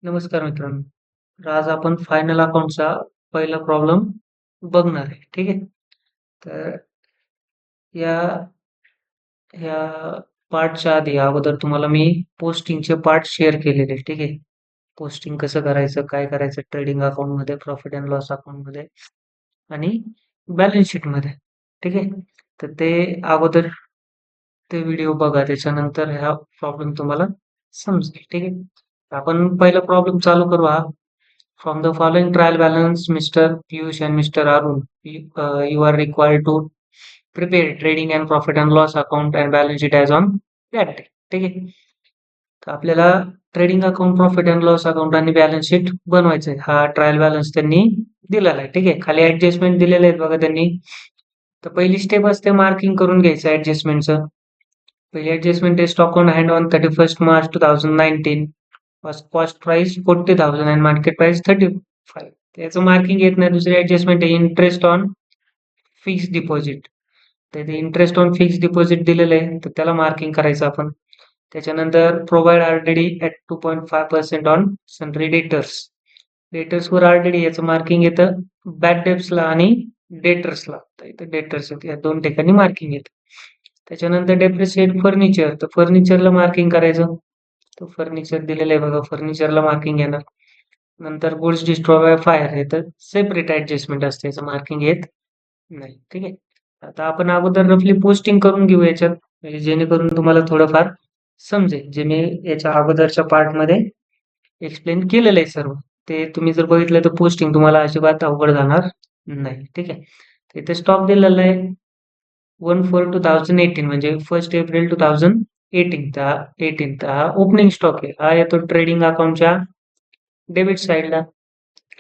नमस्कार मित्रांनो. तर आज आपण फायनल अकाउंटचा पहिला प्रॉब्लेम बघणार आहे. ठीक आहे. तर या ह्या पार्टच्या आधी अगोदर तुम्हाला मी पोस्टिंगचे पार्ट शेअर केलेले. ठीक आहे. पोस्टिंग कसं करायचं, काय करायचं ट्रेडिंग अकाउंटमध्ये, प्रॉफिट अँड लॉस अकाउंटमध्ये आणि बॅलन्स शीटमध्ये. ठीक आहे. तर ते अगोदर ते व्हिडिओ बघा. त्याच्यानंतर हा प्रॉब्लेम तुम्हाला समजेल. ठीक आहे. आपण पहिला प्रॉब्लेम चालू करू हा. From the following trial balance, Mr. Piyush and Mr. Arun, you are required to prepare trading and profit and loss account and balance sheet as on that day. ठीक आहे. तर आपल्याला trading account, profit and loss account आणि balance sheet बनवायचं आहे. हा trial balance त्यांनी दिलेला आहे. ठीक आहे. खाली ऍडजस्टमेंट दिलेले आहेत बघा त्यांनी. तर पहिली स्टेप असते मार्किंग करून घ्यायचं ऍडजस्टमेंटचं. पहिली ऍडजस्टमेंट आहे stock on hand on 31st March 2019. Cost price 40,000 आणि मार्केट प्राइस 35. त्याचं मार्किंग येत नाही. दुसरी ऍडजस्टमेंट आहे इंटरेस्ट ऑन फिक्स डिपॉझिट. तर ते इंटरेस्ट ऑन फिक्स डिपॉझिट दिलेलं आहे, तर त्याला मार्किंग करायचं आपण. त्याच्यानंतर provide RDD at 2.5% on sundry debtors. डेटर्सवर आरडीडी याचं मार्किंग येतं बॅड डेप्सला आणि डेटर्सला. तर इथं डेटर्स येते, या दोन ठिकाणी मार्किंग येतं. त्याच्यानंतर डेप्रिशिएट फर्निचर, तर फर्निचरला मार्किंग करायचं. तो फर्निचर दिलेलं आहे बघा, फर्निचरला मार्किंग येणार. नंतर गुड्स डिस्ट्रॉय बाय फायर हे तर सेपरेट ऍडजस्टमेंट असते, याचं मार्किंग येत नाही. ठीक आहे. आता आपण अगोदर रफली पोस्टिंग करून घेऊ याच्यात, म्हणजे जेणेकरून तुम्हाला थोडंफार समजेल. जे मी याच्या अगोदरच्या पार्टमध्ये एक्सप्लेन केलेलं आहे सर्व, ते तुम्ही जर बघितलं तर पोस्टिंग तुम्हाला अजिबात अवघड जाणार नाही. ठीक आहे. तर इथे स्टॉक दिलेला आहे 1/4/2018 म्हणजे 1 एप्रिल 2018. तर हा ओपनिंग स्टॉक आहे. हा येतो ट्रेडिंग अकाउंटच्या डेबिट साईडला.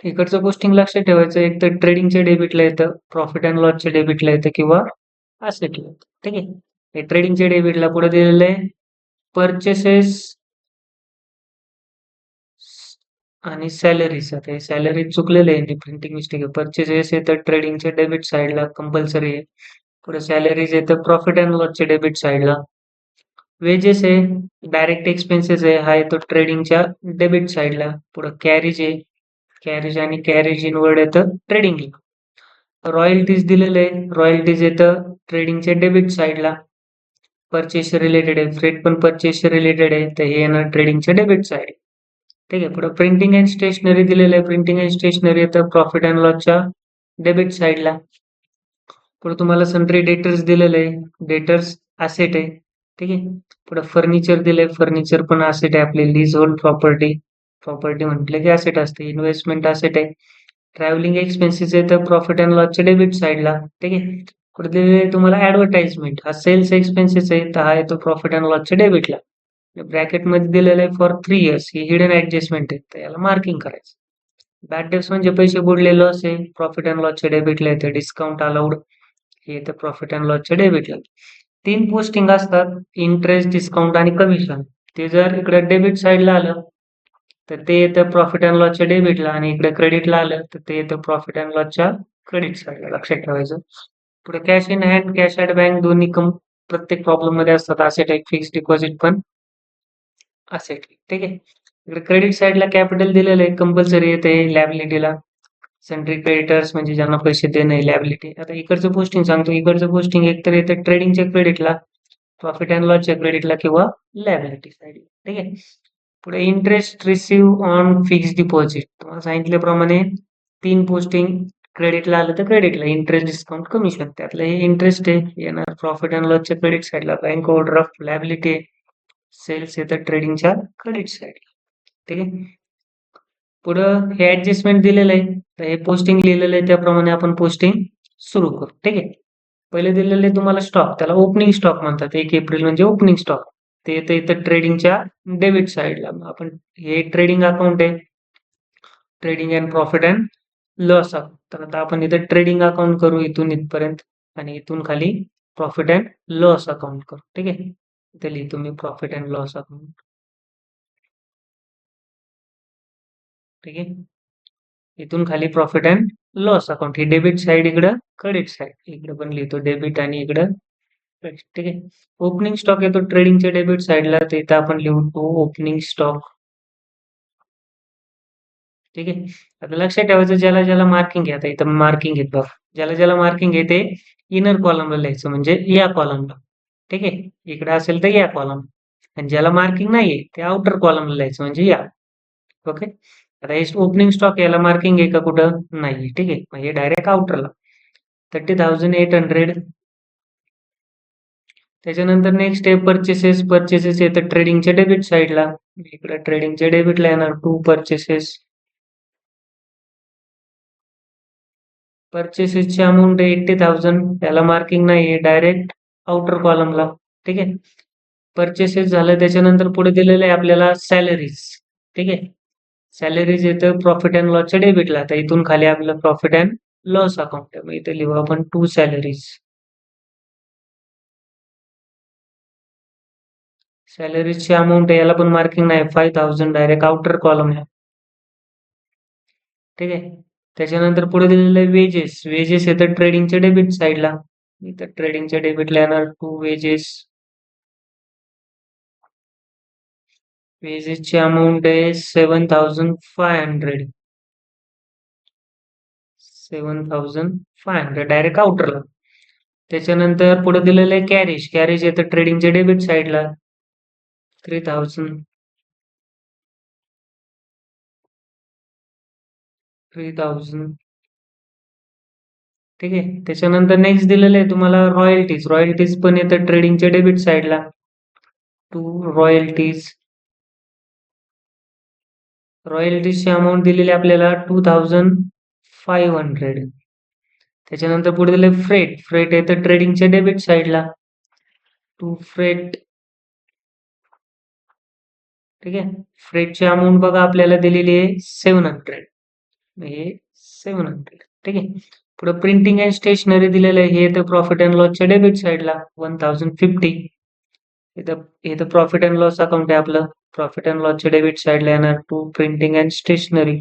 इकडचं पोस्टिंग लक्षात ठेवायचं, एक तर ट्रेडिंगच्या डेबिटला येतं, प्रॉफिट अँड लॉसच्या डेबिटला येतं किंवा असेटला येतं. ठीक आहे. हे ट्रेडिंगच्या डेबिटला पुढे दिलेलं आहे परचेसेस आणि सॅलरीज. आता हे सॅलरी चुकलेलं आहे, प्रिंटिंग मिस्टेक आहे. परचेसेस येतं ट्रेडिंगच्या डेबिट साईडला कंपल्सरी आहे. पुढे सॅलरीज येतं प्रॉफिट अँड लॉसच्या डेबिट साईडला. वेजेस आहे डायरेक्ट एक्सपेन्सेस आहे, हा येतो ट्रेडिंगच्या डेबिट साईडला. पुढे कॅरेज आहे, कॅरेज आणि कॅरेज इनवर्ड येतं ट्रेडिंगला. रॉयल्टीज दिलेले आहे, रॉयल्टीज येतं ट्रेडिंगच्या डेबिट साईडला. परचेस रिलेटेड आहे, फ्रेट पण परचेस रिलेटेड आहे, तर हे येणार ट्रेडिंगच्या डेबिट साईड. ठीक आहे. पुढे प्रिंटिंग अँड स्टेशनरी दिलेलं आहे, प्रिंटिंग अँड स्टेशनरी येतं प्रॉफिट अँड लॉसच्या डेबिट साईडला. पुढे तुम्हाला सन्ड्री डेटर्स दिलेलं आहे, डेटर्स असेट आहे. ठीक आहे. पुढे फर्निचर दिलंय, फर्निचर पण असेट आहे आपली. लीज होल्ड प्रॉपर्टी, प्रॉपर्टी म्हटलं की असेट असते. इन्व्हेस्टमेंट असेट आहे. ट्रॅव्हलिंग एक्सपेन्सेस आहे तर प्रॉफिट अँड लॉसच्या डेबिट साईडला. ठीक आहे. पुढे दिलेलं आहे तुम्हाला ऍडव्हर्टाइजमेंट, हा सेल्स एक्सपेन्सेस आहे, तर हा येतो प्रॉफिट अँड लॉसच्या डेबिटला. ब्रॅकेटमध्ये दिलेलं आहे for 3 years, he hidden adjustment आहे, तर याला मार्किंग करायचं. बॅड डेट्स म्हणजे पैसे बुडले, लॉस आहे, प्रॉफिट अँड लॉसच्या डेबिटला येते. डिस्काउंट अलाउड हे येतं प्रॉफिट अँड लॉसच्या डेबिटला. 3 पोस्टिंग असतात, इंटरेस्ट, डिस्काउंट आणि कमिशन. ते जर इकडे डेबिट साईडला आलं तर ते येतं प्रॉफिट अँड लॉसच्या डेबिटला, आणि इकडे क्रेडिटला आलं तर ते येतं प्रॉफिट अँड लॉसच्या क्रेडिट साईडला. लक्षात ठेवायचं. पुढे cash in hand, cash at bank दोन्ही प्रत्येक प्रॉब्लेम मध्ये असतात. असेट एक फिक्स डिपॉझिट पण असेट. ठीक आहे. इकडे क्रेडिट साईडला कॅपिटल दिलेलं आहे, कंपल्सरी येते लॅबिलिटीला. सन्ड्री क्रेडिटर्स म्हणजे ज्यांना पैसे देणे लॅबिलिटी. आता इकडचं पोस्टिंग सांगतो, इकडचं पोस्टिंग एकतर येतं ट्रेडिंगच्या क्रेडिटला, प्रॉफिट अँड लॉसच्या क्रेडिटला किंवा लॅबिलिटी साईड. ठीक आहे. पुढे interest receive on fix deposit. तुम्हाला सांगितल्याप्रमाणे 3 पोस्टिंग क्रेडिटला आलं तर क्रेडिटला इंटरेस्ट, डिस्काउंट, कमिशन. त्यातलं हे इंटरेस्ट आहे, येणार प्रॉफिट अँड लॉसच्या क्रेडिट साईडला. बँक ओव्हरड्राफ्ट लॅबिलिटी आहे, सेल्स येतं ट्रेडिंगच्या क्रेडिट साईडला. ठीक आहे. पुढं हे ऍडजस्टमेंट दिलेलं आहे, तर हे पोस्टिंग लिहिलेलं आहे त्याप्रमाणे आपण पोस्टिंग सुरू करू. ठीक आहे. पहिले दिलेले तुम्हाला स्टॉक, त्याला ओपनिंग स्टॉक म्हणतात. 1 एप्रिल म्हणजे ओपनिंग स्टॉक. ते येतं इथं ट्रेडिंगच्या डेबिट साईडला. आपण हे ट्रेडिंग अकाउंट आहे, trading and profit and loss account. तर आता आपण इथं ट्रेडिंग अकाउंट करू इथून इथपर्यंत, आणि इथून खाली प्रॉफिट अँड लॉस अकाउंट करू. ठीक आहे. इथे लिहितो मी प्रॉफिट अँड लॉस अकाउंट. ठीक आहे. इथून खाली प्रॉफिट अँड लॉस अकाउंट. ही डेबिट साईड, इकडं क्रेडिट साईड. इकडे पण लिहितो डेबिट आणि इकडं क्रेडिट. ठीक आहे. ओपनिंग स्टॉक येतो ट्रेडिंगच्या डेबिट साईडला, तर इथं आपण लिहू तो ओपनिंग स्टॉक. ठीक आहे. आता लक्षात ठेवायचं ज्याला ज्याला मार्किंग आहे, आता इथं मार्किंग आहे बघा. ज्याला ज्याला मार्किंग आहे ते इनर कॉलमला लिहायचं म्हणजे या कॉलमला. ठीक आहे. इकडे असेल तर या कॉलम आणि ज्याला मार्किंग नाहीये ते आउटर कॉलमला लिहायचं म्हणजे या. ओके. आता हे ओपनिंग स्टॉक याला मार्किंग आहे का कुठं? नाही. ठीक आहे. म्हणजे डायरेक्ट आउटरला 30,800. त्याच्यानंतर नेक्स्ट आहे परचेसेस. परचेसेस येतं ट्रेडिंगच्या डेबिट साईडला. इकडे ट्रेडिंगच्या डेबिटला येणार टू परचेसेस. परचेसेसची अमाऊंट आहे 80,000. त्याला मार्किंग नाहीये डायरेक्ट आउटर कॉलमला. ठीक आहे. परचेसेस झालं त्याच्यानंतर पुढे दिलेलं आहे आपल्याला सॅलरीज. ठीक आहे. सॅलरीज येतं प्रॉफिट अँड लॉसच्या डेबिटला. आता इथून खाली आपलं प्रॉफिट अँड लॉस अकाउंट आहे. मग इथे लिहू आपण टू सॅलरीज. सॅलरीजची अमाऊंट आहे याला पण मार्किंग नाही 5,000 डायरेक्ट आउटर कॉलम आहे. ठीक आहे. त्याच्यानंतर पुढे दिलेलं आहे वेजेस. वेजेस येतं ट्रेडिंगच्या डेबिट साईडला. इथं ट्रेडिंगच्या डेबिटला येणार टू वेजेस. वेजेसची अमाऊंट आहे 7,500. 7,500 डायरेक्ट आउटरला. त्याच्यानंतर पुढे दिलेलं आहे कॅरेज. कॅरेज येतं ट्रेडिंगच्या डेबिट साईडला 3,000. 3,000. ठीक आहे. त्याच्यानंतर नेक्स्ट दिलेलं आहे तुम्हाला रॉयल्टीज. रॉयल्टीज पण येतं ट्रेडिंगच्या डेबिट साईडला टू रॉयल्टीज. रॉयल्टीजची अमाऊंट दिलेली आपल्याला 2,500. त्याच्यानंतर पुढे दिले फ्रेट. फ्रेट येतं ट्रेडिंगच्या डेबिट साईडला टू फ्रेट. ठीक आहे. फ्रेटची अमाऊंट बघा आपल्याला दिलेली आहे 700. हे 700. ठीक आहे. पुढे प्रिंटिंग अँड स्टेशनरी दिलेलं आहे. हे येतं प्रॉफिट अँड लॉसच्या डेबिट साईडला 1,050. इथं इथं प्रॉफिट अँड लॉस अकाउंट आहे आपलं. प्रॉफिट अँड लॉसच्या डेबिट साईडला येणार to printing and stationery.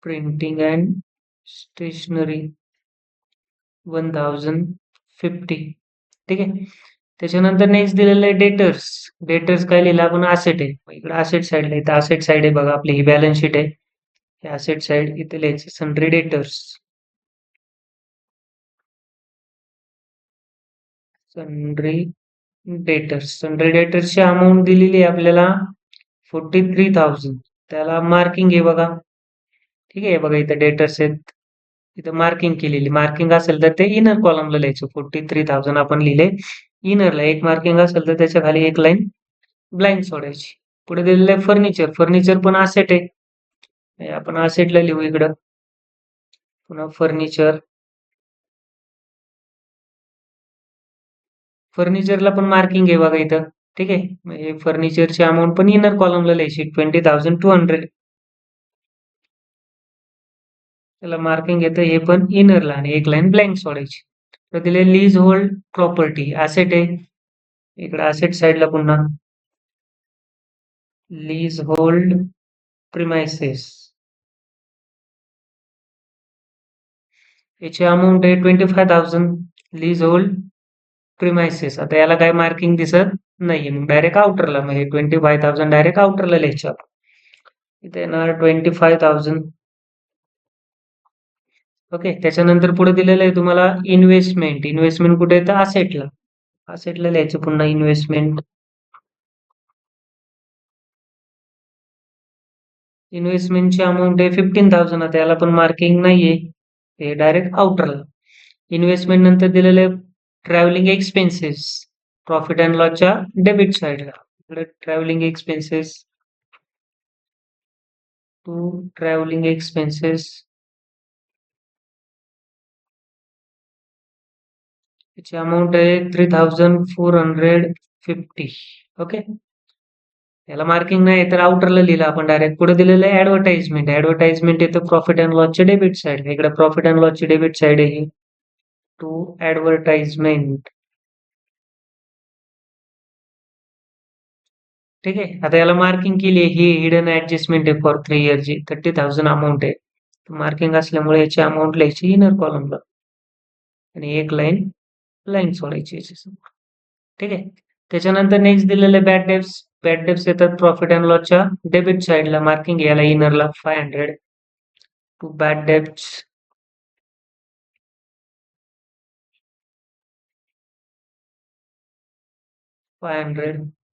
Printing and stationery 1,050. ठीक आहे. त्याच्यानंतर नेक्स्ट दिलेलं आहे डेटर्स. डेटर्स काय लिहिलं आपण असेट आहे. इकडे असेट साईडला इथं असेट साईड आहे बघा आपली ही बॅलन्स शीट आहे. हे असेट साईड इथे लिहायचे sundry debtors. Sundry debtors. Sundry डेटर्सची अमाऊंट दिलेली आहे आपल्याला 43,000. त्याला मार्किंग आहे बघा. ठीक आहे. बघा इथं डेटर्स आहेत. इथं मार्किंग केलेली. मार्किंग असेल तर ते इनर कॉलमला लिहायचं. 43,000 आपण लिहिले इनरला. एक मार्किंग असेल तर त्याच्या खाली एक लाईन ब्लँक सोडायची. पुढे दिलेलं आहे फर्निचर. फर्निचर पण असेट आहे. हे आपण असेटला लिहू इकडं. पुन्हा फर्निचर. फर्निचरला पण मार्किंग आहे बघा इथं. ठीक आहे. म्हणजे फर्निचरची अमाऊंट पण इनर कॉलमला लिहायची 20,200. त्याला मार्किंग येतं हे पण इनरला आणि एक लाईन ब्लँक सोडायची. तर दिले लीज होल्ड प्रॉपर्टी असेट आहे. इकडे असेट साईडला पुन्हा लीज होल्ड प्रिमाइसेस. याची अमाऊंट आहे 25,000. Lease hold premises. आता याला काय मार्किंग दिसत नाहीये मग डायरेक्ट आउटरला. म्हणजे 25,000 डायरेक्ट आउटरला लिहायचं आपण. इथे येणार 25,000. ओके. त्याच्यानंतर पुढे दिलेलं आहे तुम्हाला इन्व्हेस्टमेंट. इन्व्हेस्टमेंट कुठे येतं असेटला. असेटला लिहायचं पुन्हा इन्व्हेस्टमेंट. इन्व्हेस्टमेंटची अमाऊंट आहे 15,000. आता याला पण मार्किंग नाहीये. हे डायरेक्ट आउटरला. इन्व्हेस्टमेंट नंतर दिलेलं आहे ट्रॅव्हलिंग एक्सपेन्सेस. प्रॉफिट अँड लॉसच्या डेबिट साईडला. इकडे travelling expenses to travelling expenses. त्याची अमाऊंट आहे 3,450. ओके. याला मार्किंग नाही तर आउटरला लिहिलं आपण डायरेक्ट. पुढे दिलेलं आहे ऍडव्हर्टाइजमेंट. ऍडव्हर्टाइजमेंट येतं प्रॉफिट अँड लॉसच्या डेबिट साईड. इकडे प्रॉफिट अँड लॉसची डेबिट साईड आहे टू ऍडव्हर्टाइजमेंट. ठीक आहे. आता याला मार्किंग केली आहे. ही हिडन ऍडजस्टमेंट आहे फॉर 3 इयरची 30,000 अमाऊंट आहे. मार्किंग असल्यामुळे याची अमाऊंट लिहायची इनर कॉलमला आणि एक लाईन सोडायची याच्या समोर. ठीक आहे. त्याच्यानंतर नेक्स्ट दिलेलं आहे बॅड डेब्ट्स. बॅड डेब्ट्स येतात प्रॉफिट अँड लॉसच्या डेबिट साइडला, मार्किंग याला इनरला 500 टू बॅड डेब्ट्स 500.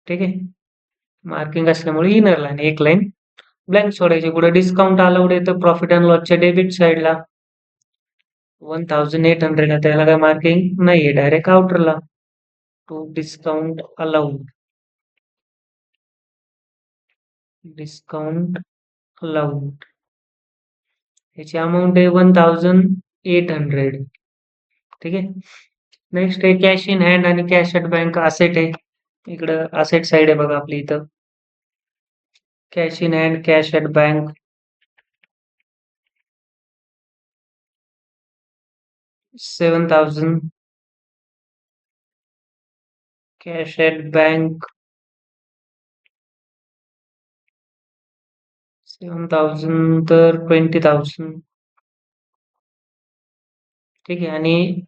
ठीक आहे, मार्किंग असल्यामुळे इनरला आणि एक लाईन ब्लँक सोडायची. पुढे डिस्काउंट अलाउड येतं प्रॉफिट अँड लॉसच्या डेबिट साइडला 1800. त्याला काय मार्किंग नाहीये, डायरेक्ट आउटरला. To discount allowed, discount allowed याची अमाऊंट आहे 1800. ठीक आहे, नेक्स्ट आहे कॅश इन हँड आणि कॅश ॲट बँक असेट आहे. इकडं असेट साइड आहे बघा आपली इथं. Cash in hand, cash at bank 7000. Cash at bank 7000 तर 20000. ठीक आहे, आणि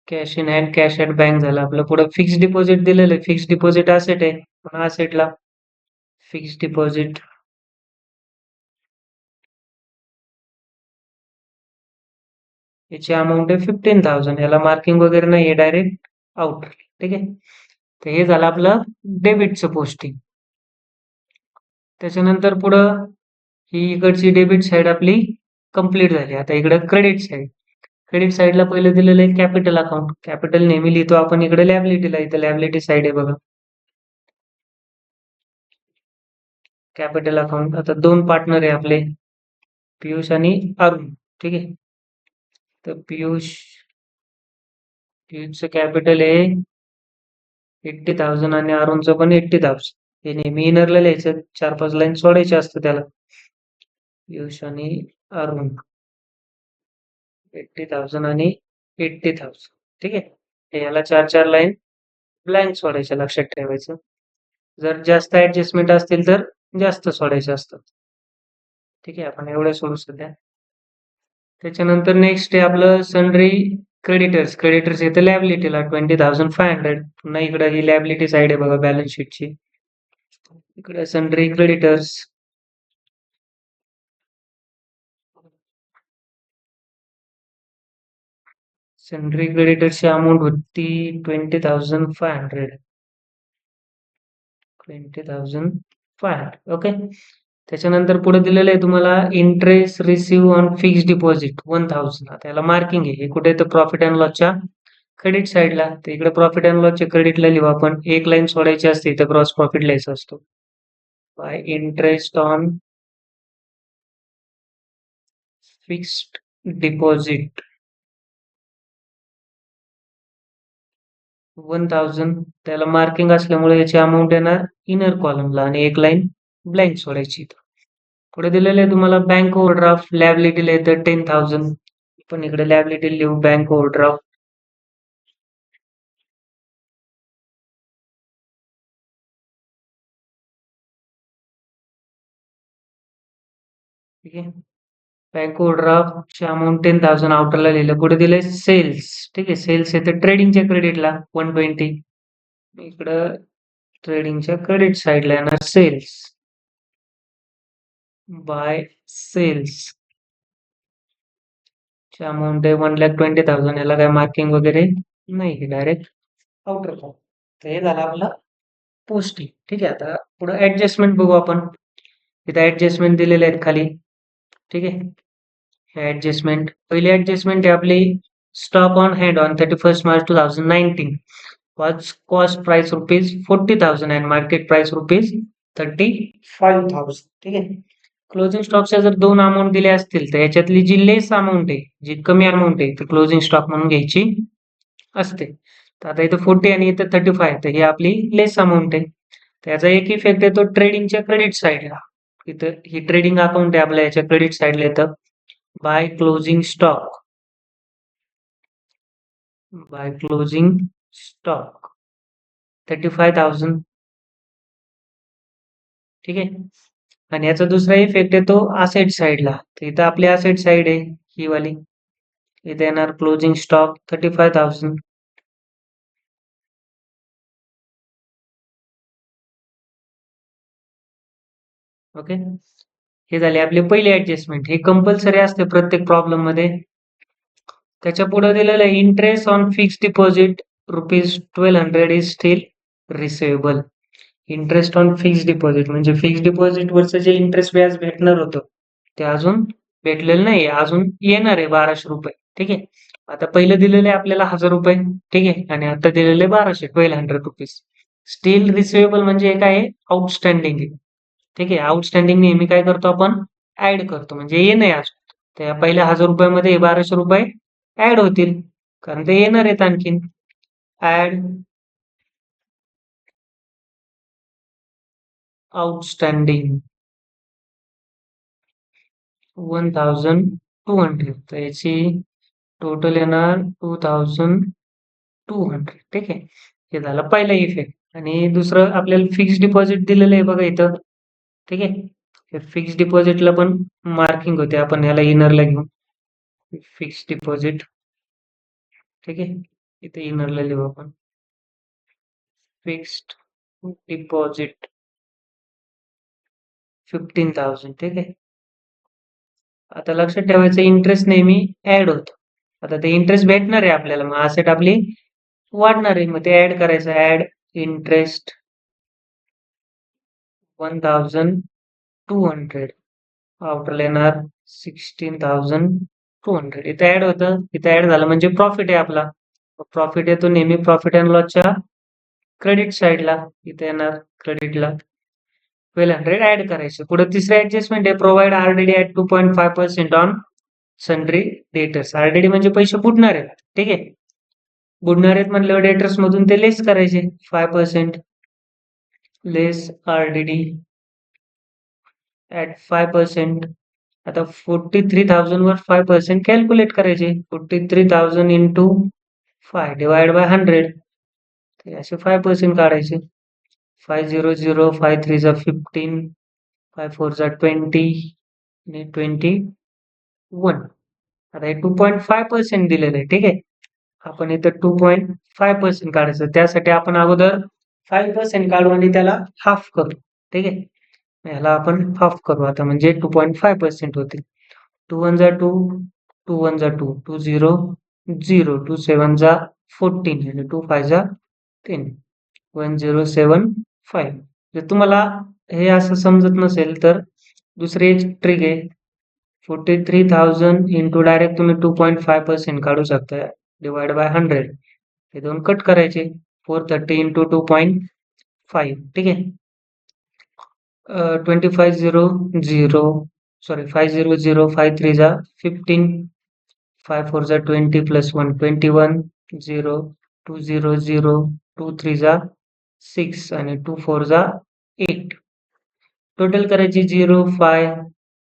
cash in hand cash at bank झालं आपलं. पुढे फिक्स डिपॉझिट दिलेलं आहे. फिक्स डिपॉझिट असेट आहे, पण असेटला फिक्स डिपॉझिट याची अमाऊंट आहे 15000. याला मार्किंग वगैरे नाही आहे, डायरेक्ट आउट. ठीक आहे, तर हे झालं आपलं डेबिटचं पोस्टिंग. त्याच्यानंतर पुढं ही इकडची डेबिट साइड आपली कंप्लीट झाली. आता इकडं क्रेडिट साइड. क्रेडिट साइडला पहिले दिलेलं आहे कॅपिटल अकाउंट. कॅपिटल नेहमी लिहितो आपण इकडे लॅबिलिटीला, इथं लॅबिलिटी साइड आहे बघा. कॅपिटल अकाउंट, आता दोन पार्टनर आहे आपले, पियुष आणि अरुण. ठीक आहे, तर पियुषचं कॅपिटल आहे 80,000 आणि अरुणचं पण 80,000. हे नेहमी इनरला लिहायचं, 4-5 लाईन सोडायचे असतं त्याला. पियुष आणि अरुण 80,000 आणि 80,000. ठीक आहे, याला 4-4 लाईन ब्लँक सोडायच्या, लक्षात ठेवायचं. जर जास्त ऍडजस्टमेंट असतील तर जास्त सोडायचे असतात. ठीक आहे, आपण एवढे सोडू सध्या. त्याच्यानंतर नेक्स्ट आहे आपलं सनरी क्रेडिटर्स. क्रेडिटर्स येतं लॅबिलिटीला 20,500. पुन्हा इकडे ही लॅबिलिटी साइड आहे बघा बॅलन्स शीटची. इकडे सनरी क्रेडिटर्स क्रेडिटर्सची अमाऊंट होती 20,500. 20,500. ओके, त्याच्यानंतर पुढे दिलेलं आहे तुम्हाला interest receive on fix deposit 1000. त्याला मार्किंग आहे. हे कुठे तर प्रॉफिट अँड लॉसच्या क्रेडिट साइडला. तर इकडे प्रॉफिट अँड लॉसच्या क्रेडिटला लिहू आपण. एक लाईन सोडायची असते, इथं ग्रॉस प्रॉफिट लिहायचा असतो. Bye interest on fixed deposit 1000. त्याला मार्किंग असल्यामुळे याची अमाऊंट येणार इनर कॉलमला आणि एक लाईन ब्लँक सोडायची. पुढे दिलेलं आहे तुम्हाला बँक ओव्हरड्राफ्ट. लॅबिलिटीला येतं 10,000. पण इकडे लॅबिलिटी लिहू बँक ओव्हरड्राफ्ट. ठीक आहे, बँक ओव्हरड्राफ्टची अमाऊंट 10,000 आउटरला लिहिलं. पुढे दिलंय सेल्स. ठीक आहे, सेल्स येतं ट्रेडिंगच्या क्रेडिटला 120. इकडं ट्रेडिंगच्या क्रेडिट साइडला येणार सेल्स. बाय सेल्स ची अमाऊंट आहे 1,20,000. याला काय मार्किंग वगैरे नाही, डायरेक्ट आउटर. तर हे झालं आपलं पोस्टिंग. ठीक आहे, आता पुढे ऍडजस्टमेंट बघू आपण. इथं ऍडजस्टमेंट दिलेले आहेत खाली. ठीक आहे, हे ऍडजस्टमेंट, पहिली ऍडजस्टमेंट आहे आपली stock on hand on 31st March 2019 was cost price rupees 40,000 and market price rupees 35,000. ठीक आहे, क्लोजिंग स्टॉकच्या जर दोन अमाऊंट दिल्या असतील तर याच्यातली जी लेस अमाऊंट आहे, जी कमी अमाऊंट आहे, ती क्लोजिंग स्टॉक म्हणून घ्यायची असते. तर आता इथं 40 आणि इथं 35, तर ही आपली लेस अमाऊंट आहे. त्याचा एक इफेक्ट येतो ट्रेडिंगच्या क्रेडिट साइडला. इथं ही ट्रेडिंग अकाउंट आहे आपल्या, याच्या क्रेडिट साइडला येतं by closing stock. By closing stock 35,000. ठीक आहे, आणि याचा दुसरा इफेक्ट येतो असेट साइडला. तर इथं आपली असेट साइड आहे ही वाली. इथे येणार क्लोजिंग स्टॉक 35,000. ओके. हे झाले आपले पहिले ऍडजस्टमेंट. हे कंपल्सरी असते प्रत्येक प्रॉब्लेम मध्ये. त्याच्या पुढे दिलेलं आहे interest on fixed deposit ₹1200 is steel receivable. Interest on fixed deposit म्हणजे फिक्स्ड डिपॉझिट वरचं जे इंटरेस्ट व्याज भेटणार होतं ते अजून भेटलेलं नाही, अजून येणार आहे ₹1200. ठीक आहे. आता पहिलं दिलेलं आहे आपल्याला ₹1000. ठीक आहे. आणि आता दिलेलं आहे 1200, ₹1200. स्टील रिसिवेबल म्हणजे काय आहे? आउटस्टँडिंग आहे. ठीक आहे. आउटस्टँडिंग नेहमी काय करतो आपण? ऍड करतो म्हणजे ये नाही अजून. त्या पहिल्या ₹1000 मध्ये हे ₹1200 ऍड होतील कारण ते येणार आहेत आणखीन. Add outstanding 1200. तर याची टोटल येणार 2200. ठीक आहे. हे झाला पहिला इफेक्ट. आणि दुसरं आपल्याला फिक्स्ड डिपॉझिट दिलेलं आहे बघा इथं. ठीक आहे. फिक्स्ड डिपॉझिटला पण मार्किंग होते, आपण याला इनरला घेऊ. Fixed deposit. ठीक आहे. इथे इनरला लिहू आपण. Fixed deposit 15,000. ठीक आहे. आता लक्षात ठेवायचं इंटरेस्ट नेहमी ऍड होतो. आता ते इंटरेस्ट भेटणार आहे आपल्याला, मग असेट आपली वाढणार आहे, मग ते ऍड करायचं. Add interest 1200. आउटर येणार 16,200. इथे ऍड होतं, इथे ऍड झालं म्हणजे प्रॉफिट आहे आपला. प्रॉफिट येतो नेहमी प्रॉफिट अँड लॉसच्या क्रेडिट साईडला. इथे येणार क्रेडिटला 1200 ऍड करायचे. पुढे तिसरे ऍडजस्टमेंट आहे provide RDD at 2.5% on sundry debtors. RDD म्हणजे पैसे बुडणार आहेत. ठीक आहे. बुडणार आहेत म्हणल्यावर डेटर्स मधून ते लेस करायचे 5%. लेस आरडीडी ऍट 5%. आता 43,000 वर 5% कॅल्क्युलेट करायचे. 43,000 इंटू 5 डिवाइड बाय 100. असे 5% काढायचे. 500, 5 3 जा 15, 5 4 जा 20 आणि 21. आता हे 2.5% दिलेलं आहे. ठीक आहे. आपण इथं 2.5% काढायचं. त्यासाठी आपण अगोदर 5% काढू आणि त्याला हाफ करू. ठीक आहे. ह्याला आपण हाफ करू आता म्हणजे 2.5% होतील. 2 1 जा 2, 2 1 जा 2, 2 0 0, 2 7 जा 14 आणि 2 5 जा 10, 1075. जर तुम्हाला हे असं समजत नसेल तर दुसरी एक ट्रिक आहे. 43,000 इंटू डायरेक्ट तुम्ही 2.5% काढू शकता डिवाइड बाय 100. हे दोन कट करायचे. 430 इंटू 2.5. ठीक आहे. 2500, सॉरी 500, 5 3 जा 15, 5 4 जा 20 प्लस 1 21, 0 2 0 0, 2 3 जा 6 आणि 2 4 जा 8. टोटल करायची 0 5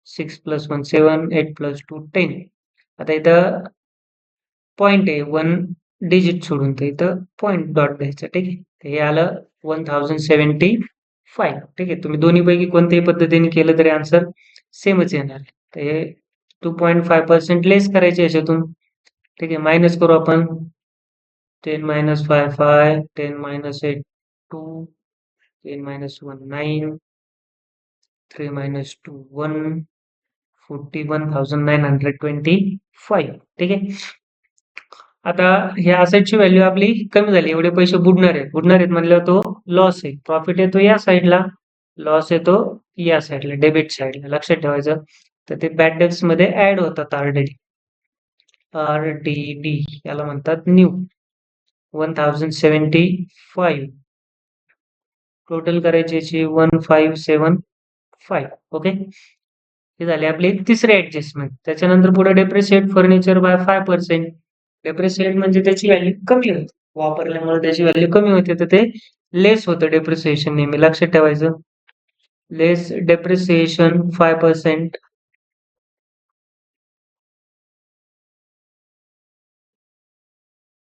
6 प्लस 1 7, 8 प्लस 2 10. आता इथं पॉइंट आहे 1 डिजिट सोडून, तर इथं पॉइंट डॉट द्यायचं. ठीक आहे. हे आलं 1075. ठीक आहे. तुम्ही दोन्हीपैकी कोणत्याही पद्धतीने केलं तरी आन्सर सेमच येणार. तर हे 2.5% लेस करायचे याच्यातून. ठीक आहे. मायनस करू आपण. 10 minus 5 5, 10 minus 8 2, 10 minus 1 9, 3 minus 2 1, 41,925. ठीक आहे. आता ह्या असेटची व्हॅल्यू आपली कमी झाली. एवढे पैसे बुडणार आहेत. बुडणार आहेत म्हणल्यावर तो लॉस आहे. प्रॉफिट येतो या साईडला, लॉस येतो या साईडला, डेबिट साईडला. लक्षात ठेवायचं. तर ते बॅड डेट्स मध्ये ऍड होतात आरडीडी. आरडीडी याला म्हणतात न्यू. 1075. टोटल करायची 1575. ओके. हे झाले आपले तिसरे ऍडजस्टमेंट. त्याच्यानंतर पुढे डेप्रिशिएट फर्निचर बाय 5%. डेप्रिशिएट म्हणजे त्याची व्हॅल्यू कमी होते. वापरल्यामुळे त्याची व्हॅल्यू कमी होते, तर ते लेस होतं डेप्रिसिएशन नेहमी. लक्षात ठेवायचं. लेस डेप्रिसिएशन 5%.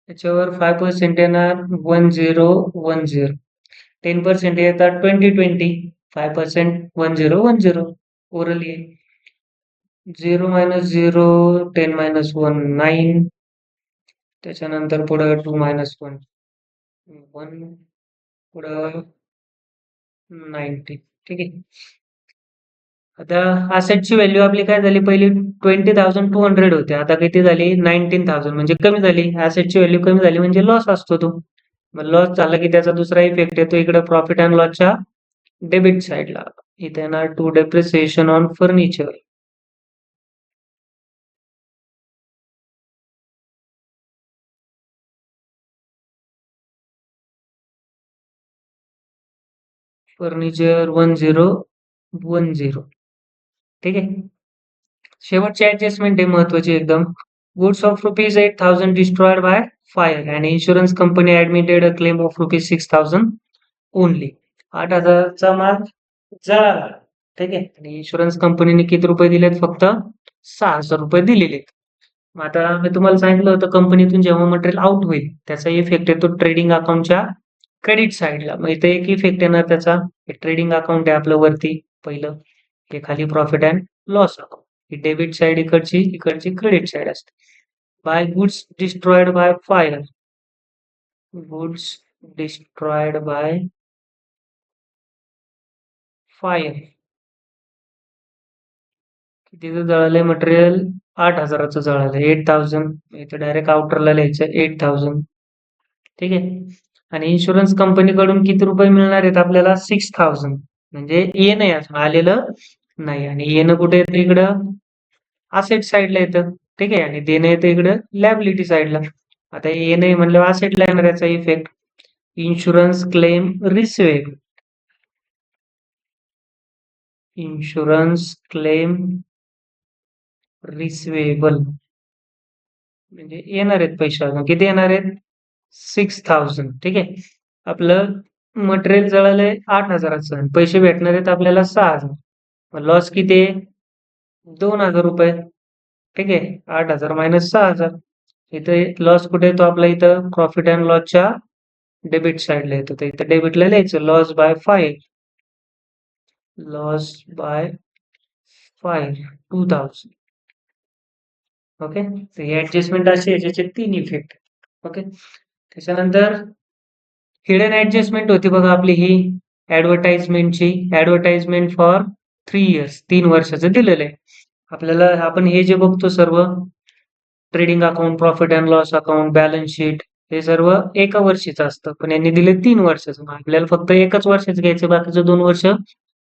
त्याच्यावर 5% येणार 1010. 10% येतात 2020. 5% 1010. Orally 0 minus 0, 10 minus 1 9. त्याच्यानंतर पुढं 2 minus 1 1, पुढं 90. ठीक आहे. आता असेटची व्हॅल्यू आपली काय झाली पहिली 20,200 होती. आता किती झाली 19,000 म्हणजे कमी झाली. असेटची व्हॅल्यू कमी झाली म्हणजे लॉस असतो तो. मग लॉस झाला की त्याचा दुसरा इफेक्ट येतो इकडे प्रॉफिट अँड लॉसच्या डेबिट साइडला. इथे येणार to depreciation on furniture. Furniture 1010. ठीक आहे. शेवटची ऍडजस्टमेंट आहे महत्वाची एकदम. Goods of ₹8,000 destroyed by fire and insurance company admitted a claim of ₹6,000 only. 8,000चा माल जळाला. ठीक आहे. आणि इन्शुरन्स कंपनीने किती रुपये दिलेत? फक्त ₹6,000 दिलेले. मग आता मी तुम्हाला सांगितलं होतं कंपनीतून जेव्हा मटेरियल आउट होईल त्याचा इफेक्ट येतो ट्रेडिंग अकाउंटच्या क्रेडिट साइडला. मग इथे एक इफेक्ट येणार त्याचा. ट्रेडिंग अकाउंट आहे आपलं वरती पहिलं. हे खाली प्रॉफिट अँड लॉस अकाउंट. ही डेबिट साइड इकडची, इकडची क्रेडिट साइड असते. By goods destroyed by fire. Goods destroyed by fire. कितीचं जळालंय मटेरियल? 8,000चं जळालंय. 8,000. इथे डायरेक्ट आउटरला लिहायचं 8,000. ठीक आहे. आणि इन्शुरन्स कंपनीकडून किती रुपये मिळणार आहेत आपल्याला? 6,000. म्हणजे येणं आहे अजून आलेलं नाही. आणि येणं कुठे येतं? इकडं असेट साईडला येतं. ठीक आहे. आणि देणं येतं इकडं लॅबिलिटी साईडला. आता येणं आहे म्हणल्यावर असेटला येणार याचा effect. Insurance claim receivable. Insurance claim receivable म्हणजे येणार आहेत पैसे अजून. किती येणार आहेत? 6,000. ठीक आहे. आपलं मटेरियल जळालंय 8,000चं आणि पैसे भेटणार आहेत आपल्याला 6,000. मग लॉस किती आहे? ₹2,000. ठीक आहे. 8,000 मायनस 6,000. इथे लॉस कुठे येतो आपला? इथं प्रॉफिट अँड लॉसच्या डेबिट साइडला येतो. तर इथं डेबिटला लिहायचं loss by 5. Loss by 5 2,000. Okay. तर ही ऍडजस्टमेंट अशी आहे ज्याचे 3 इफेक्ट. ओके. त्याच्यानंतर हिडन ऍडजस्टमेंट होती बघा आपली ही ऍडव्हर्टाइजमेंटची. Advertisement for 3 years. 3 वर्षाचं दिलेलं आहे. आपल्याला आपण हे जे बघतो सर्व trading account, profit and loss account, balance sheet हे सर्व एका वर्षीचं असतं. पण यांनी दिले 3 वर्षाचं. मग आपल्याला फक्त एकच वर्षाचं घ्यायचं, बाकीचं 2 वर्ष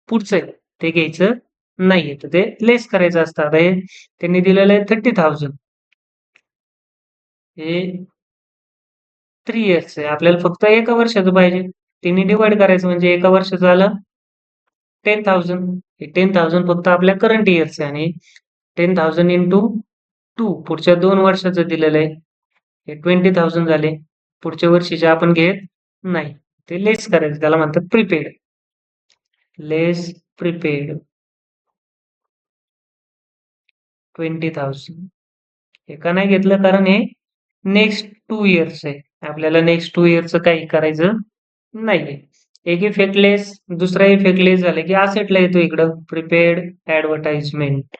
पुढचं आहे ते घ्यायचं नाहीये. तर ते लेस करायचं असतं. आता हे त्यांनी दिलेलं आहे 30,000. हे 3 इयर्स आहे. आपल्याला फक्त एका वर्षाचं पाहिजे. तिन्ही डिवाइड करायचं म्हणजे एका वर्षाचं झालं 10,000. हे 10,000 फक्त आपल्या करंट इयर्स आहे आणि 10,000 इंटू 2 पुढच्या 2 वर्षाचं दिलेलं आहे. हे 20,000 झाले. पुढच्या वर्षीचे आपण घेत नाही. ते लेस करायचं. त्याला म्हणतात प्रीपेड. लेस प्रीपेड 20,000. हे का नाही घेतलं? कारण हे नेक्स्ट 2 इयर्स आहे. आपल्याला नेक्स्ट 2 इयर्सचं काही करायचं नाहीये. एक इफेक्ट लेस, दुसरा इफेक्ट लेस झाला की असेटला येतो इकडं प्रीपेड ऍडव्हर्टाइजमेंट.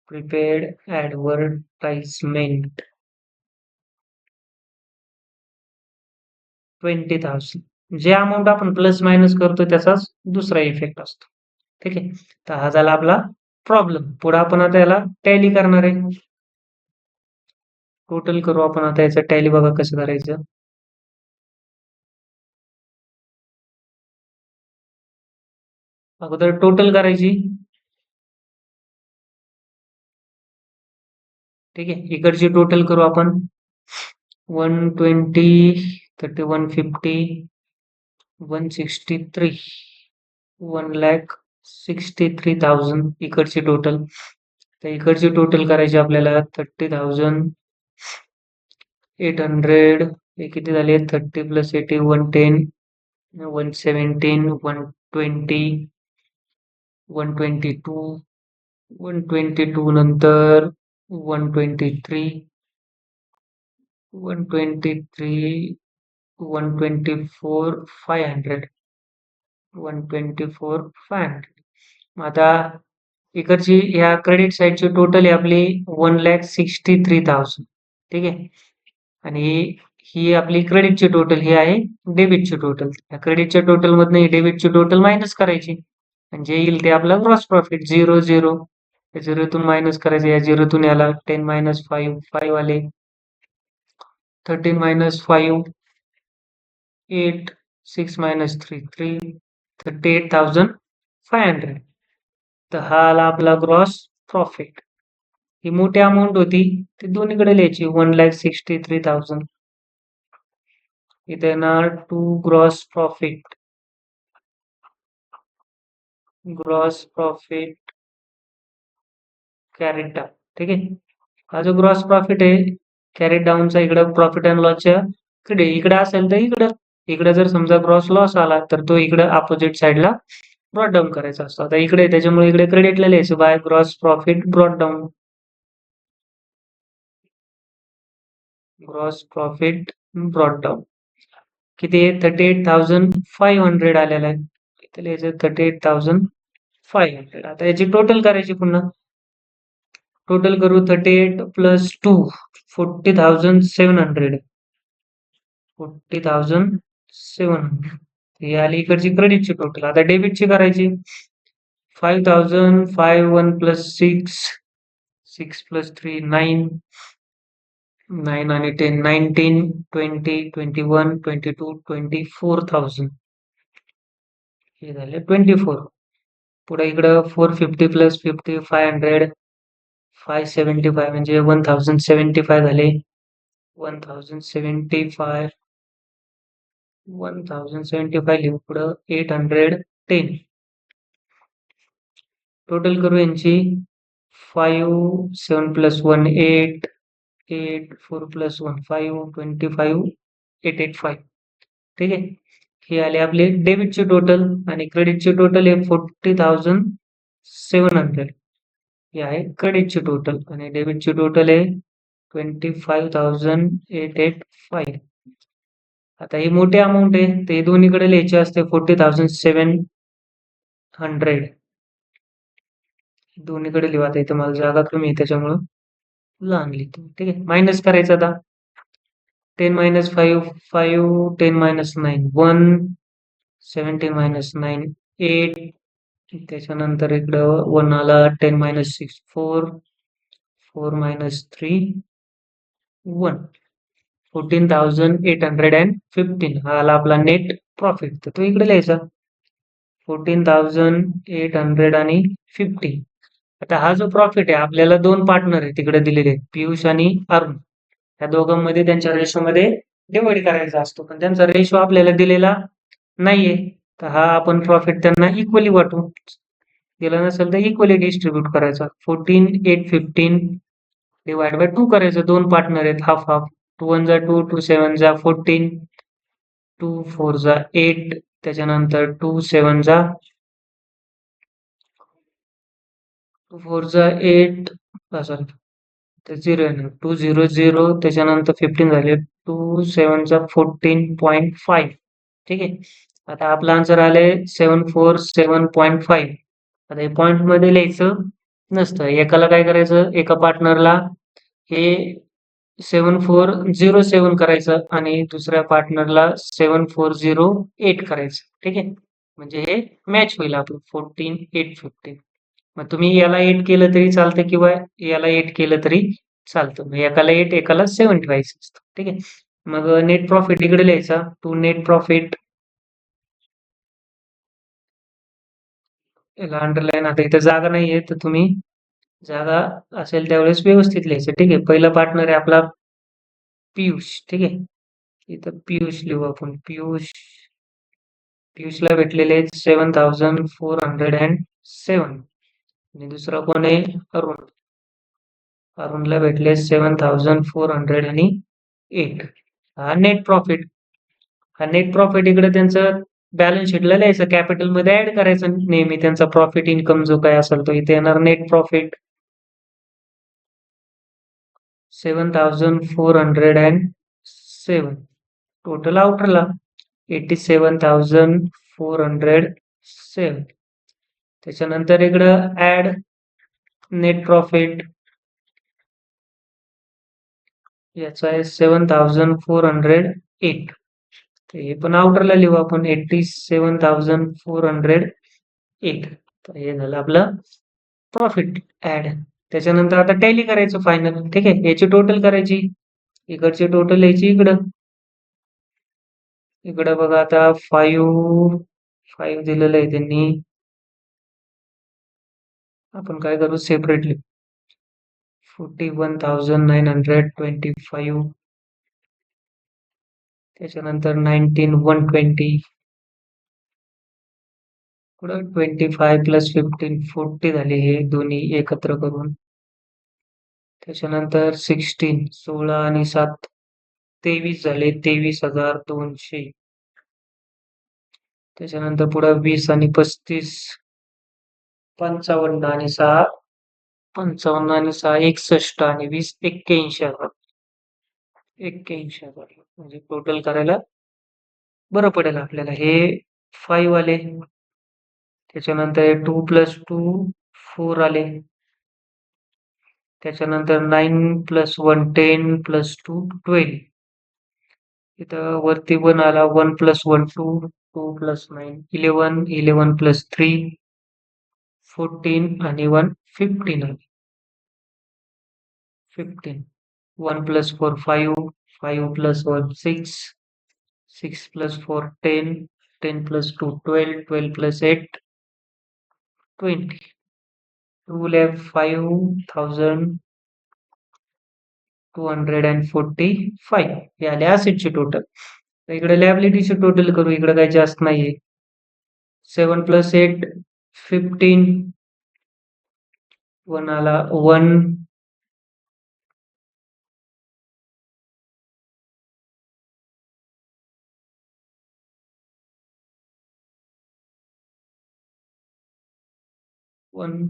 Prepaid advertisement 20,000. जे अमाऊंट आपण प्लस मायनस करतो त्याचाच दुसरा इफेक्ट असतो. ठीक आहे. तर हा झाला आपला प्रॉब्लेम. पुढे आपण आता याला टॅली करणार आहे. टोटल करू आपण आता याचं टॅली बघा कसं करायचं. अगोदर टोटल करायची. ठीक आहे. इकडची टोटल करू आपण. 120, 3150, 163, 1,63,000 इकडची टोटल. तर इकडची टोटल करायची आपल्याला 30,800. हे किती झाले? 30 प्लस 80 110, 117, 120, 122, 122 नंतर 123, 123, 124, 500, 124, 500. मग आता इकडची ह्या क्रेडिट साईडची टोटल आहे आपली 1,63,000. ठीक आहे. आणि ही आपली क्रेडिटची टोटल ही आहे डेबिटची टोटल. या क्रेडिटच्या टोटल मधनं ही डेबिटची टोटल मायनस करायची. म्हणजे येईल ते आपला ग्रॉस प्रॉफिट 0 0. या 0तून मायनस करायचं, या 0तून याला 10 मायनस 5 5 आले, 13 मायनस 5 8, 6 मायनस 3 3, 38,500. तर हा आला आपला ग्रॉस प्रॉफिट. ही मोठी अमाऊंट होती, ती दोन्हीकडे लिहायची 1,63,000. इथे येणार to gross profit carried down. ठीक आहे. हा जो ग्रॉस प्रॉफिट आहे कॅरेट डाऊनचा इकडं प्रॉफिट अँड लॉसच्या इकडे इकडे असेल तर इकडं, इकडे जर समजा ग्रॉस लॉस आला तर तो इकडे अपोजिट साईडला ब्रॉट डाऊन करायचा असतो. आता इकडे त्याच्यामुळे इकडे क्रेडिटला लिहायचं by gross profit brought down. Gross profit brought down किती आहे? 38,500 आलेला आहे. इथे लिहायचं 38,500. आता याची टोटल करायची पुन्हा. टोटल करू 38 प्लस 2 40,700. 40,700 ही आली इकडची क्रेडिटची टोटल. आता डेबिटची करायची. 5,000 5 1 प्लस 6 6 प्लस 3 9 9 आणि 10 19 20 21 22 24,000 हे झाले 24. पुढे इकडं 450 प्लस 50 500 575 म्हणजे 1,075 झाले. 1,075 1,075 लिहू पुढं 810. टोटल करू यांची 5 7 प्लस 1 8 8 4 प्लस 1 5 25 885. ठीक आहे. हे आले आपले डेबिटचे टोटल आणि क्रेडिटचे टोटल आहे 40,700. हे आहे क्रेडिटचे टोटल आणि डेबिटचे टोटल आहे 25,885. आता ही मोठी अमाऊंट आहे ते दोन्हीकडे लिहायचे असते 40,700. दोन्हीकडे लिहा. आता इथं मला जागा कमी आहे त्याच्यामुळं लहान लिहितो. ठीक आहे. मायनस करायचं आता. 10 मायनस 5 5 10 मायनस 9 1 17 मायनस 9 8. त्याच्यानंतर इकडं 1 आला 10 मायनस 6 4 4 मायनस 3 1 14,815. हा आला आपला नेट प्रॉफिट. तर तो इकडे लिहायचा 14,850. आता हा जो प्रॉफिट आहे आपल्याला दोन पार्टनर आहे तिकडे दिलेले आहेत पियुष आणि अरुण. या दोघांमध्ये त्यांच्या रेशोमध्ये डिवाइड करायचा असतो पण त्यांचा रेशो आपल्याला दिलेला नाहीये. तर हा आपण प्रॉफिट त्यांना इक्वली वाटू. दिला नसेल तर इक्वली डिस्ट्रीब्यूट करायचा. 14,815 डिवाइड बाय 2 करायचं. दोन पार्टनर आहेत हाफ हाफ. 2 1 जा 2 2 7 जा 14 2 4 जा 8 त्याच्यानंतर 2 7 जा 2 4 जा 8 सॉरी तर 0 आहे ना 2 0 0 त्याच्यानंतर 15 झाले 2 7 जा 14.5. ठीक आहे. आता आपला आन्सर आले 747.5. आता हे पॉइंट मध्ये लिहायचं नसतं. एकाला काय करायचं एका पार्टनरला हे 7407 करायचं आणि दुसऱ्या पार्टनरला 7408 करायचं. ठीक आहे. म्हणजे हे मॅच होईल आपलं 14,815. मग तुम्ही याला 8 केलं तरी चालतं किंवा याला 8 केलं तरी चालतं. मग एकाला 8 एकाला 7 ठेवायचं असतं. ठीक आहे. मग नेट प्रॉफिट इकडे लिहायचा. टू नेट प्रॉफिट याला अंडरलाईन. आता इथं जागा नाहीये तर तुम्ही जागा असेल त्यावेळेस व्यवस्थित लिहायचं. ठीक आहे. पहिला पार्टनर आहे आपला पियुष. ठीक आहे. इथं पियुष लिहू आपण. पियुषला भेटलेले 7,407 आणि दुसरा कोण आहे अरुण. अरुणला भेटले 7,408. हा नेट प्रॉफिट. हा नेट प्रॉफिट इकडे त्यांचं बॅलन्स शीटला लिहायचं. कॅपिटल मध्ये ऍड करायचं नेहमी त्यांचा प्रॉफिट इन्कम जो काय असेल तो इथे येणार नेट प्रॉफिट 7,407. टोटल आउटरला 87,407. त्याच्यानंतर इकडं ऍड नेट प्रॉफिट याचा आहे 7,408. हे पण आउटरला लिहू आपण 87,408. 8. तर हे झालं आपलं प्रॉफिट ऍड. त्याच्यानंतर आता टॅली करायचं फायनल. ठीक आहे, याची टोटल करायची. इकडची टोटल यायची इकडं. इकडं बघा आता 5 दिलेलं आहे त्यांनी. आपण काय करू सेपरेटली. 41,925. त्याच्यानंतर 19,120. पुढं 25 प्लस 15 40 झाले हे दोन्ही एकत्र करून. त्याच्यानंतर 16 आणि 7 23 झाले, 23,200. त्याच्यानंतर पुढं 20 आणि 35 55 आणि 6 55 आणि 6 61 आणि 20 81,000. 81,000 म्हणजे टोटल करायला बरं पडेल आपल्याला. हे 5 आले. त्याच्यानंतर 2 प्लस 2 4 आले. त्याच्यानंतर 9 प्लस 1 10 प्लस 2 12. इथं वरती 1 आला. 1 प्लस 1 2 2 प्लस 9 11 11 प्लस 3 14 आणि 1 15 आले. 15 1 plus 4 5 5 plus 1 6 6 plus 4 10 10 plus 2 12 12 plus 8 20 2 lakh 5,245 हे आले असेटची टोटल. इकडे लॅबिलिटीची टोटल करू. इकडे काही जास्त नाहीये. 7 plus 8 15 1 आला 1 1.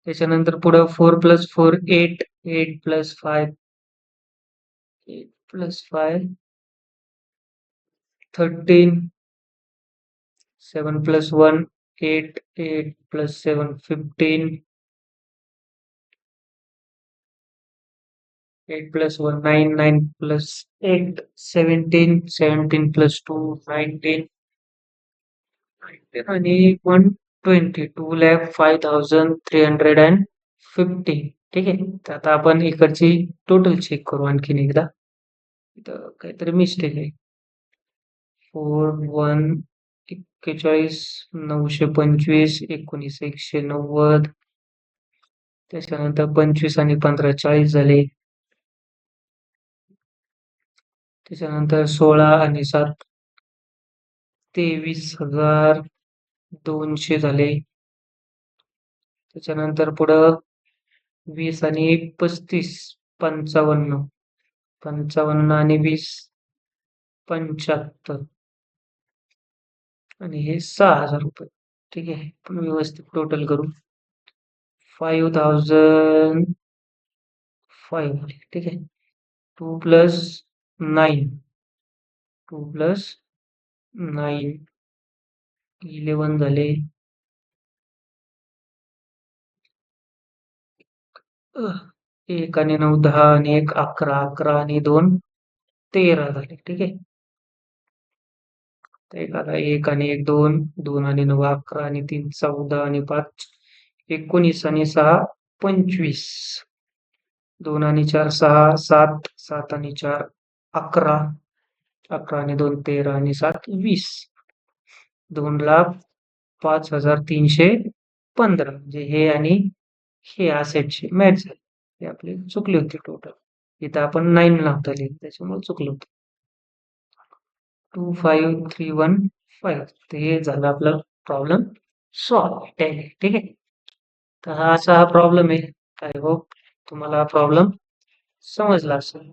त्याच्यानंतर पुढं 4 plus 4 8 8 plus 5 8 plus 5 13 7 plus 1 8 8 plus 7 15 8 plus 1 9 9 plus 8 17 17 plus 2 19 आणि 120 2,05,350. ठीक आहे. तर आता आपण इकडची टोटल चेक करू आणखीन एकदा. इथं काहीतरी मिस्टेक आहे. 4 1 41 925 19 190. त्याच्यानंतर 25 आणि 15 40 झाले. त्याच्यानंतर 16 आणि 7 23,200 झाले. त्याच्यानंतर पुढं 20 आणि 35 55 55 आणि 20 75 आणि हे 6,000 रुपये. ठीक आहे. आपण व्यवस्थित टोटल करू. 5,005 ठीक आहे. 2 प्लस 9 2 प्लस 9 11 झाले. 1 आणि 9 10 आणि 1 11 11 आणि 2 13 झाले. ठीक आहे. एक आला 1 आणि 1 2 2 आणि 9 11 आणि 3 14 आणि 5 19 आणि 6 25 2 आणि 4 6 7 7 आणि 4 11 11 आणि 2 13 आणि 7 20 2,05,315 म्हणजे हे आणि हे असेटचे मॅच झाले. हे आपली चुकली होती टोटल. इथं आपण 9 नव्हतं लिहिलं त्याच्यामुळे चुकलं होतं. 25,315 तर हे झालं आपलं प्रॉब्लेम सॉल्व. ठीक आहे. तर हा असा प्रॉब्लेम आहे. आय होप तुम्हाला हा प्रॉब्लेम समजला असेल.